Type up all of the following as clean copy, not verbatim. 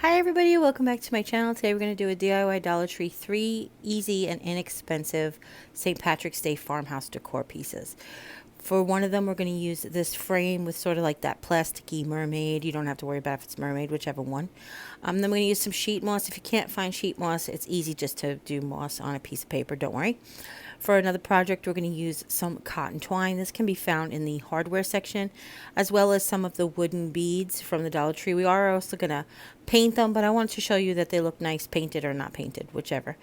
Hi everybody, welcome back to my channel. Today we're going to do a DIY Dollar Tree 3 easy and inexpensive St. Patrick's Day farmhouse decor pieces. For one of them we're going to use this frame with sort of like that plasticky mermaid. You don't have to worry about if it's mermaid, whichever one. Then we're going to use some sheet moss. If you can't find sheet moss, it's easy just to do moss on a piece of paper, don't worry. For another project, we're going to use some cotton twine. This can be found in the hardware section, as well as some of the wooden beads from the Dollar Tree. We are also going to paint them, but I want to show you that they look nice painted or not painted, whichever.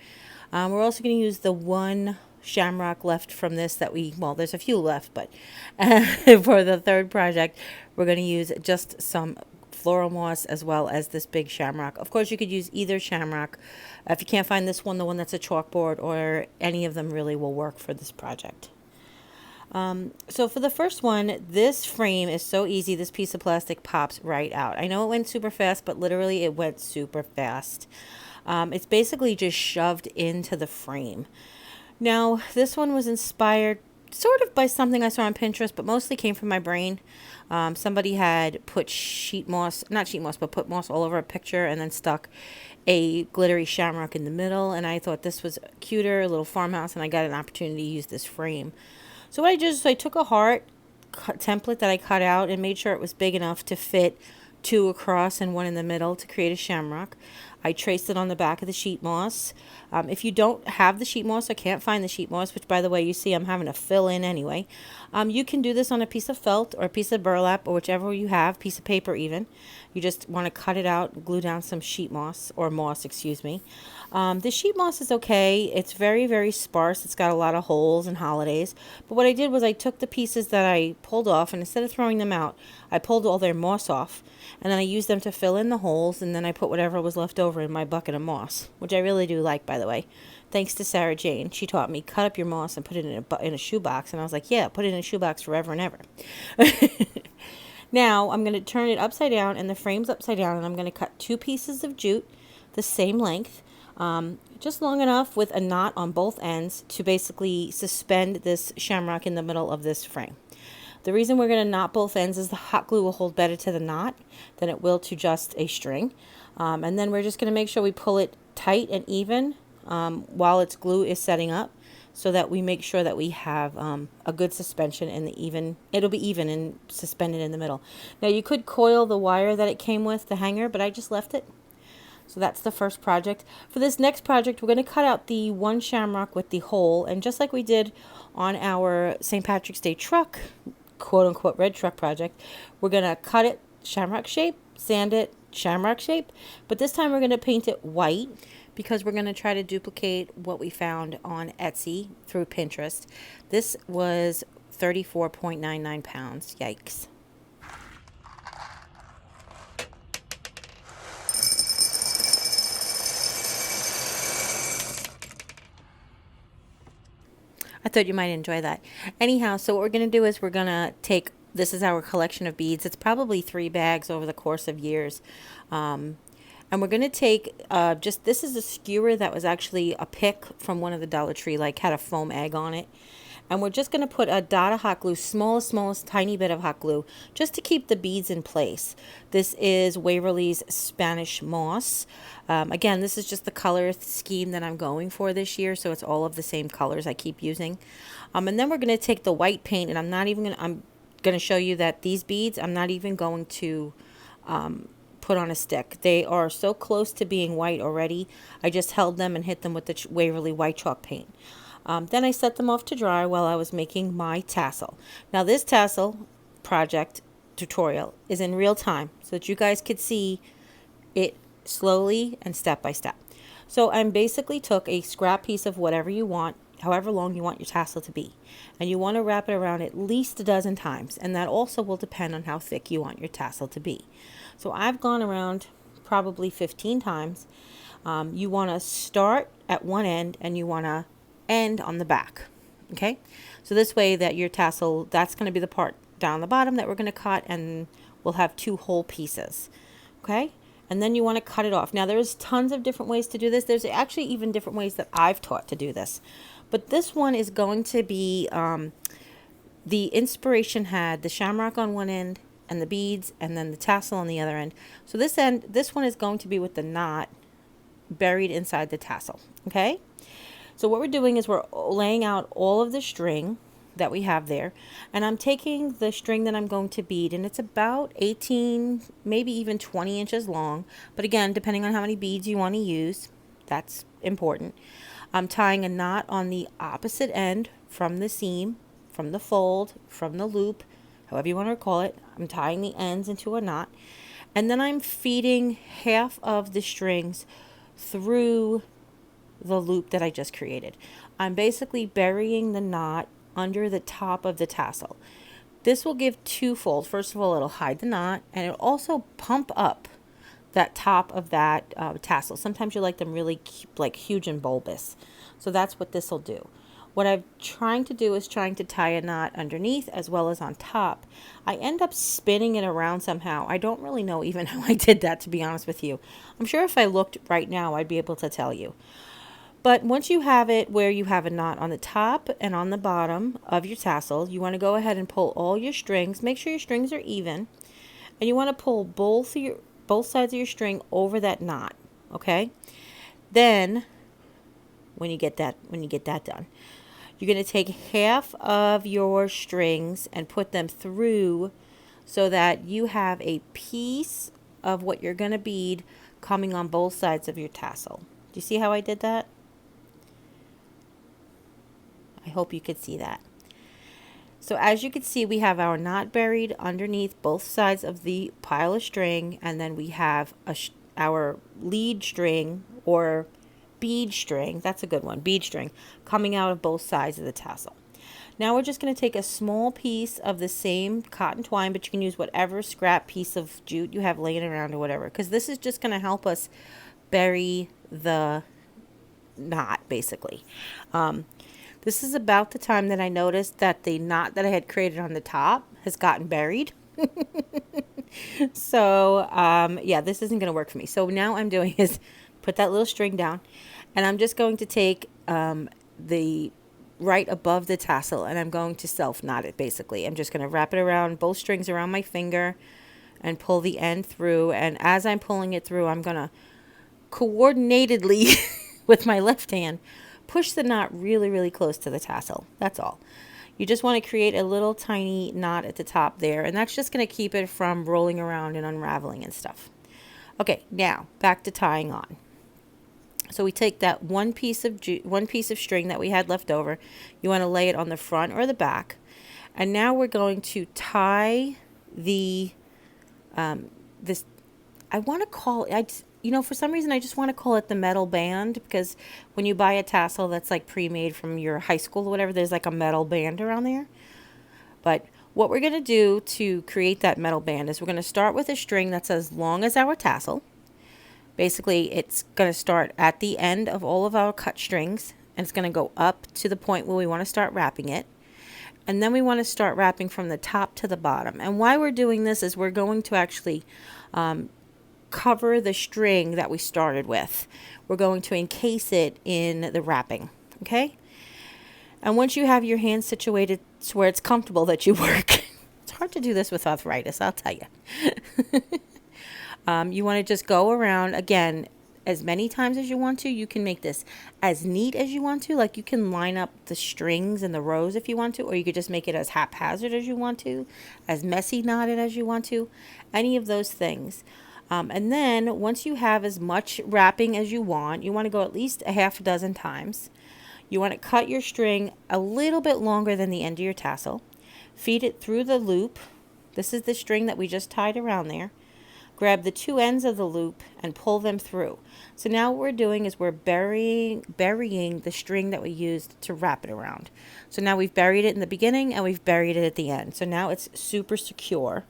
We're also going to use the one shamrock left from this that well, there's a few left, but for the third project, we're going to use just some floral moss as well as this big shamrock. Of course, you could use either shamrock. If you can't find this one, the one that's a chalkboard, or any of them really will work for this project. So for the first one, this frame is so easy. This piece of plastic pops right out. I know it went super fast, but literally it went super fast. It's basically just shoved into the frame. Now, this one was inspired sort of by something I saw on Pinterest, but mostly came from my brain. Somebody had put put moss all over a picture and then stuck a glittery shamrock in the middle, and I thought this was cuter, a little farmhouse, and I got an opportunity to use this frame. So what I did is I took a heart template that I cut out and made sure it was big enough to fit two across and one in the middle to create a shamrock. I traced it on the back of the sheet moss. If you don't have the sheet moss or can't find the sheet moss, which by the way you see I'm having to fill in anyway, you can do this on a piece of felt or a piece of burlap or whichever you have, piece of paper even. You just want to cut it out, glue down some sheet moss, or moss, excuse me. The sheet moss is okay. It's very, very sparse. It's got a lot of holes and holidays. But what I did was I took the pieces that I pulled off, and instead of throwing them out, I pulled all their moss off, and then I used them to fill in the holes, and then I put whatever was left over in my bucket of moss, which I really do like, by the way. Thanks to Sarah Jane. She taught me cut up your moss and put it in a shoebox, and I was like, yeah, put it in a shoebox forever and ever. Now I'm going to turn it upside down, and the frame's upside down, and I'm going to cut two pieces of jute the same length, just long enough with a knot on both ends to basically suspend this shamrock in the middle of this frame. The reason we're going to knot both ends is the hot glue will hold better to the knot than it will to just a string. And then we're just going to make sure we pull it tight and even while its glue is setting up, so that we make sure that we have a good suspension in the even. It'll be even and suspended in the middle. Now you could coil the wire that it came with, the hanger, but I just left it. So that's the first project. For this next project, we're going to cut out the one shamrock with the hole, and just like we did on our St. Patrick's Day truck, quote-unquote red truck project, we're going to cut it shamrock shape, sand it shamrock shape, but this time we're going to paint it white because we're going to try to duplicate what we found on Etsy through Pinterest. This was 34.99 pounds. Yikes. I thought you might enjoy that. Anyhow, so what we're going to do is we're going to take, this is our collection of beads. It's probably 3 bags over the course of years. And we're going to take this is a skewer that was actually a pick from one of the Dollar Tree, like had a foam egg on it. And we're just going to put a dot of hot glue, smallest tiny bit of hot glue, just to keep the beads in place. This is Waverly's Spanish Moss. Again, this is just the color scheme that I'm going for this year, so it's all of the same colors I keep using. And then we're going to take the white paint, and I'm going to show you that these beads, I'm not even going to put on a stick. They are so close to being white already. I just held them and hit them with the Waverly white chalk paint. Then I set them off to dry while I was making my tassel. Now this tassel project tutorial is in real time so that you guys could see it slowly and step by step. So I basically took a scrap piece of whatever you want, however long you want your tassel to be, and you want to wrap it around at least a dozen times, and that also will depend on how thick you want your tassel to be. So I've gone around probably 15 times. You want to start at one end and you want to end on the back. Okay, so this way that your tassel, that's going to be the part down the bottom that we're going to cut, and we'll have 2 whole pieces. Okay, and then you want to cut it off. Now there's tons of different ways to do this. There's actually even different ways that I've taught to do this, but this one is going to be the inspiration had the shamrock on one end and the beads, and then the tassel on the other end. So this one is going to be with the knot buried inside the tassel. Okay. So what we're doing is we're laying out all of the string that we have there, and I'm taking the string that I'm going to bead, and it's about 18, maybe even 20 inches long, but again, depending on how many beads you want to use, that's important. I'm tying a knot on the opposite end from the seam, from the fold, from the loop, however you want to call it. I'm tying the ends into a knot, and then I'm feeding half of the strings through the loop that I just created. I'm basically burying the knot under the top of the tassel. This will give twofold. First of all, it'll hide the knot, and it'll also pump up that top of that tassel. Sometimes you like them really like huge and bulbous. So that's what this will do. What I'm trying to do is trying to tie a knot underneath as well as on top. I end up spinning it around somehow. I don't really know even how I did that, to be honest with you. I'm sure if I looked right now, I'd be able to tell you. But once you have it where you have a knot on the top and on the bottom of your tassel, you want to go ahead and pull all your strings. Make sure your strings are even. And you want to pull both sides of your string over that knot. Okay? Then when you get that done, you're going to take half of your strings and put them through so that you have a piece of what you're going to bead coming on both sides of your tassel. Do you see how I did that? I hope you could see that. So as you can see, we have our knot buried underneath both sides of the pile of string, and then we have our lead string or bead string, that's a good one, bead string, coming out of both sides of the tassel. Now we're just going to take a small piece of the same cotton twine, but you can use whatever scrap piece of jute you have laying around or whatever, because this is just going to help us bury the knot, basically. This is about the time that I noticed that the knot that I had created on the top has gotten buried. So, yeah, this isn't going to work for me. So now I'm doing is put that little string down, and I'm just going to take the right above the tassel, and I'm going to self knot it, basically. I'm just going to wrap it around, both strings around my finger, and pull the end through. And as I'm pulling it through, I'm going to coordinatedly with my left hand push the knot really, really close to the tassel. That's all. You just want to create a little tiny knot at the top there, and that's just going to keep it from rolling around and unraveling and stuff. Okay, now back to tying on. So we take that one piece of string that we had left over. You want to lay it on the front or the back, and now we're going to tie the this. I want to call it. For some reason, I just want to call it the metal band, because when you buy a tassel that's like pre-made from your high school or whatever, there's like a metal band around there. But what we're going to do to create that metal band is we're going to start with a string that's as long as our tassel. Basically, it's going to start at the end of all of our cut strings, and it's going to go up to the point where we want to start wrapping it. And then we want to start wrapping from the top to the bottom. And why we're doing this is we're going to actually cover the string that we started with. We're going to encase it in the wrapping. Okay? And once you have your hands situated to where it's comfortable that you work, it's hard to do this with arthritis, I'll tell you. You want to just go around again as many times as you want to. You can make this as neat as you want to. Like, you can line up the strings and the rows if you want to, or you could just make it as haphazard as you want to, as messy knotted as you want to, any of those things. And then once you have as much wrapping as you want to go at least a half a dozen times. You want to cut your string a little bit longer than the end of your tassel. Feed it through the loop. This is the string that we just tied around there. Grab the two ends of the loop and pull them through. So now what we're doing is we're burying the string that we used to wrap it around. So now we've buried it in the beginning and we've buried it at the end. So now it's super secure.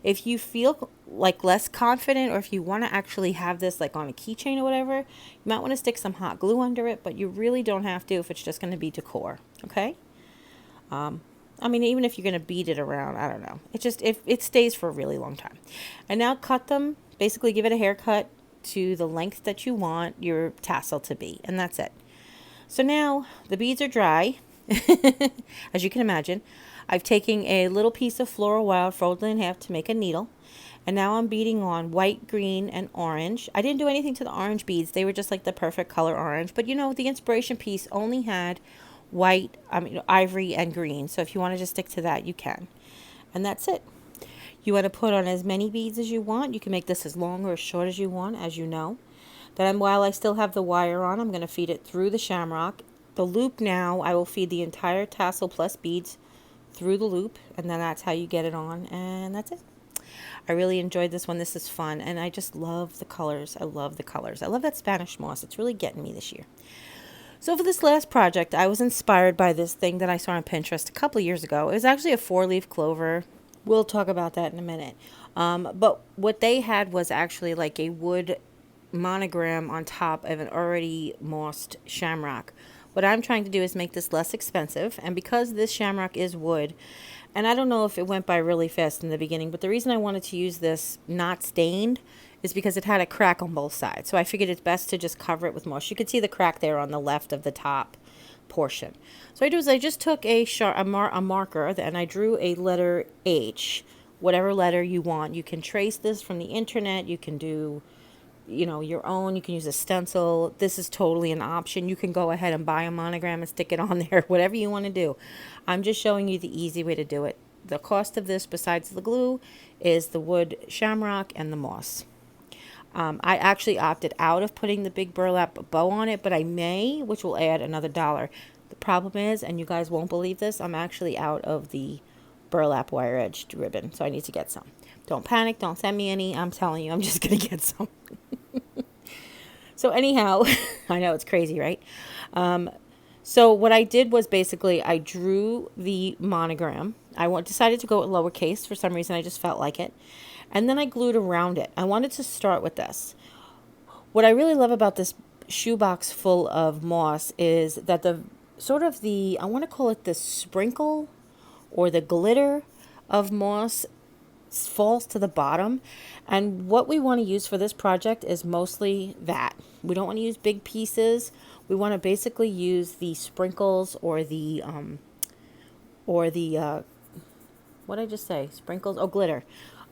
If you feel like less confident, or if you want to actually have this like on a keychain or whatever, you might want to stick some hot glue under it, but you really don't have to if it's just going to be decor. Okay? I mean, even if you're going to beat it around, I don't know. It stays for a really long time. And now cut them, basically give it a haircut to the length that you want your tassel to be. And that's it. So now the beads are dry, as you can imagine. I've taken a little piece of Floral Wild, folded in half to make a needle. And now I'm beading on white, green, and orange. I didn't do anything to the orange beads. They were just like the perfect color orange. But you know, the inspiration piece only had white, ivory, and green. So if you want to just stick to that, you can. And that's it. You want to put on as many beads as you want. You can make this as long or as short as you want, as you know. Then while I still have the wire on, I'm going to feed it through the shamrock. The loop now, I will feed the entire tassel plus beads through the loop. And then that's how you get it on. And that's it. I really enjoyed this one. This is fun. And I just love the colors. I love the colors. I love that Spanish moss. It's really getting me this year. So for this last project, I was inspired by this thing that I saw on Pinterest a couple of years ago. It was actually a 4-leaf clover. We'll talk about that in a minute. But what they had was actually like a wood monogram on top of an already mossed shamrock. What I'm trying to do is make this less expensive. And because this shamrock is wood, and I don't know if it went by really fast in the beginning, but the reason I wanted to use this not stained is because it had a crack on both sides. So I figured it's best to just cover it with moss. You can see the crack there on the left of the top portion. So I just took a marker and I drew a letter H, whatever letter you want. You can trace this from the internet. You can do, your own. You can use a stencil. This is totally an option. You can go ahead and buy a monogram and stick it on there, whatever you want to do. I'm just showing you the easy way to do it. The cost of this, besides the glue, is the wood shamrock and the moss. I actually opted out of putting the big burlap bow on it, but I may, which will add another $1. The problem is, and you guys won't believe this, I'm actually out of the burlap wire edged ribbon, so I need to get some. Don't panic, don't send me any. I'm telling you, I'm just going to get some. So anyhow, I know it's crazy, right? So what I did was basically I drew the monogram. I decided to go with lowercase for some reason. I just felt like it. And then I glued around it. I wanted to start with this. What I really love about this shoebox full of moss is that I want to call it the sprinkle or the glitter of moss falls to the bottom. And what we want to use for this project is mostly that. We don't want to use big pieces. We want to basically use the sprinkles or the what did I just say? Sprinkles? Oh, glitter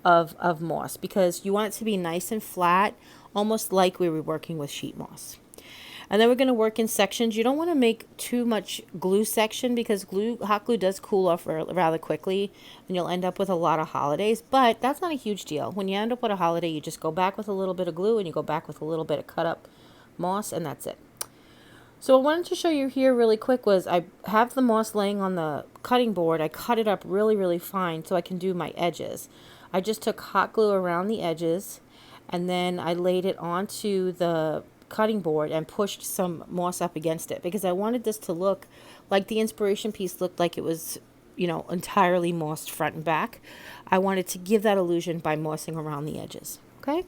of moss, because you want it to be nice and flat, almost like we were working with sheet moss. And then we're going to work in sections. You don't want to make too much glue section because hot glue does cool off rather quickly, and you'll end up with a lot of holidays, but that's not a huge deal. When you end up with a holiday, you just go back with a little bit of glue and you go back with a little bit of cut up moss, and that's it. So what I wanted to show you here really quick was I have the moss laying on the cutting board. I cut it up really, really fine so I can do my edges. I just took hot glue around the edges, and then I laid it onto the cutting board and pushed some moss up against it because I wanted this to look like the inspiration piece looked like it was, entirely mossed front and back. I wanted to give that illusion by mossing around the edges. Okay?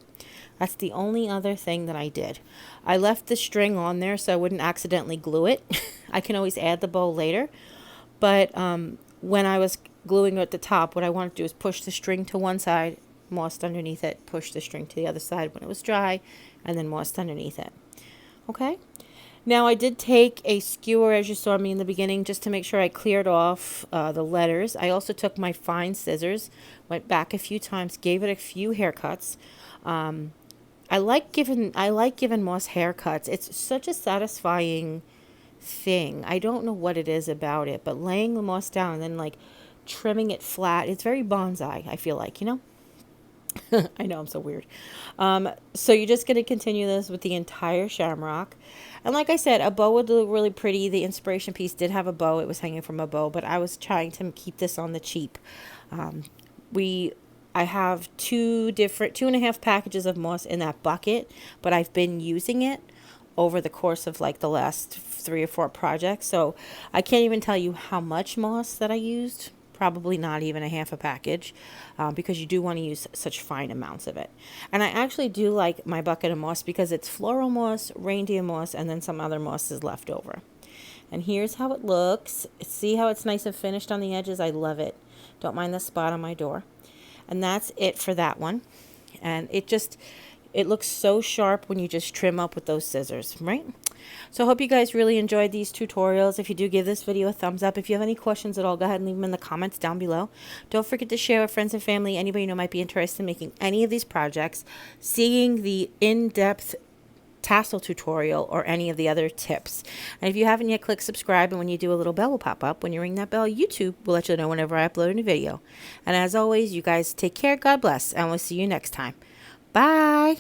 That's the only other thing that I did. I left the string on there so I wouldn't accidentally glue it. I can always add the bow later. But when I was gluing it at the top, what I wanted to do is push the string to one side, mossed underneath it, push the string to the other side when it was dry, and then mossed underneath it. Okay? Now I did take a skewer, as you saw me in the beginning, just to make sure I cleared off the letters. I also took my fine scissors, went back a few times, gave it a few haircuts. I like giving moss haircuts. It's such a satisfying thing. I don't know what it is about it, but laying the moss down and then trimming it flat, it's very bonsai, I feel like, I know, I'm so weird. So you're just going to continue this with the entire shamrock. And like I said, a bow would look really pretty. The inspiration piece did have a bow. It was hanging from a bow, but I was trying to keep this on the cheap. I have 2.5 packages of moss in that bucket, but I've been using it over the course of the last 3 or 4 projects. So I can't even tell you how much moss that I used. Probably not even a half a package, because you do want to use such fine amounts of it. And I actually do like my bucket of moss because it's floral moss, reindeer moss, and then some other mosses left over. And here's how it looks. See how it's nice and finished on the edges? I love it. Don't mind the spot on my door. And that's it for that one. And it just, It looks so sharp when you just trim up with those scissors, right? So I hope you guys really enjoyed these tutorials. If you do, give this video a thumbs up. If you have any questions at all, go ahead and leave them in the comments down below. Don't forget to share with friends and family, anybody you know might be interested in making any of these projects, seeing the in-depth tassel tutorial or any of the other tips. And if you haven't yet, click subscribe, and when you do, a little bell will pop up. When you ring that bell, YouTube will let you know whenever I upload a new video. And as always, you guys take care, God bless, and we'll see you next time. Bye.